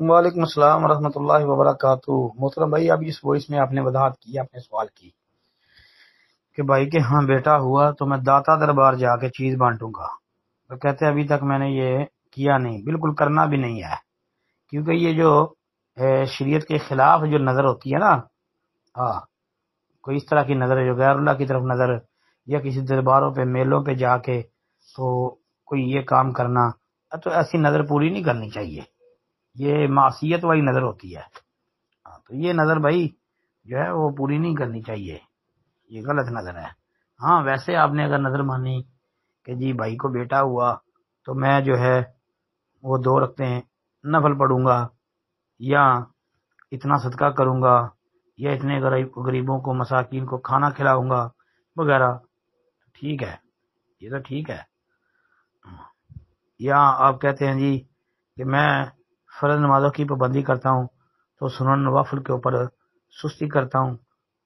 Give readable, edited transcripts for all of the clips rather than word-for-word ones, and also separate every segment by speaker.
Speaker 1: وعلیکم السلام ورحمۃ اللہ وبرکاتہ۔ محترم بھائی، اب اس وائس میں آپ نے وضاحت کی، آپ نے سوال کی کہ بھائی کہ ہاں بیٹا ہوا تو میں داتا دربار جا کے چیز بانٹوں گا، تو کہتے ابھی تک میں نے یہ کیا نہیں، بالکل کرنا بھی نہیں ہے، کیونکہ یہ جو شریعت کے خلاف جو نظر ہوتی ہے نا، ہاں کوئی اس طرح کی نظر ہے جو غیر اللہ کی طرف نظر، یا کسی درباروں پہ میلوں پہ جا کے تو کوئی یہ کام کرنا، تو ایسی نظر پوری نہیں کرنی چاہیے، یہ معصیت والی نظر ہوتی ہے۔ تو یہ نظر بھائی جو ہے وہ پوری نہیں کرنی چاہیے، یہ غلط نظر ہے۔ ہاں ویسے آپ نے اگر نظر مانی کہ جی بھائی کو بیٹا ہوا تو میں جو ہے وہ 2 رکعتیں نفل پڑھوں گا، یا اتنا صدقہ کروں گا، یا اتنے غریبوں کو مساکین کو کھانا کھلاؤں گا وغیرہ، ٹھیک ہے، یہ تو ٹھیک ہے۔ یا آپ کہتے ہیں جی کہ میں فرض نمازوں کی پابندی کرتا ہوں تو سنن نوافل کے اوپر سستی کرتا ہوں،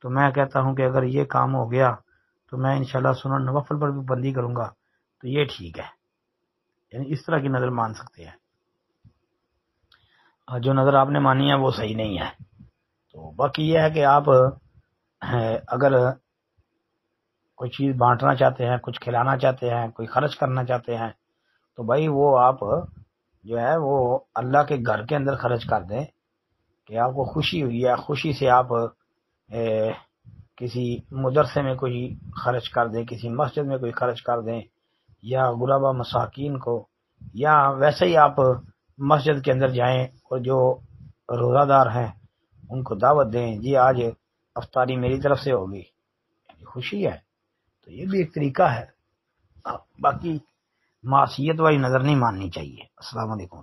Speaker 1: تو میں کہتا ہوں کہ اگر یہ کام ہو گیا تو میں انشاءاللہ سنن نوافل پر بھی پابندی کروں گا، تو یہ ٹھیک ہے، یعنی اس طرح کی نظر مان سکتے ہیں۔ جو نظر آپ نے مانی ہے وہ صحیح نہیں ہے۔ تو باقی یہ ہے کہ آپ اگر کوئی چیز بانٹنا چاہتے ہیں، کچھ کھلانا چاہتے ہیں، کوئی خرچ کرنا چاہتے ہیں، تو بھائی وہ آپ جو ہے وہ اللہ کے گھر کے اندر خرچ کر دیں کہ آپ کو خوشی ہوئی ہے، خوشی سے آپ کسی مدرسے میں کوئی خرچ کر دیں، کسی مسجد میں کوئی خرچ کر دیں، یا غربا مساکین کو، یا ویسے ہی آپ مسجد کے اندر جائیں اور جو روزہ دار ہیں ان کو دعوت دیں، جی آج افطاری میری طرف سے ہوگی، خوشی ہے، تو یہ بھی ایک طریقہ ہے۔ باقی معصیت والی نظر نہیں ماننی چاہیے۔ السلام علیکم۔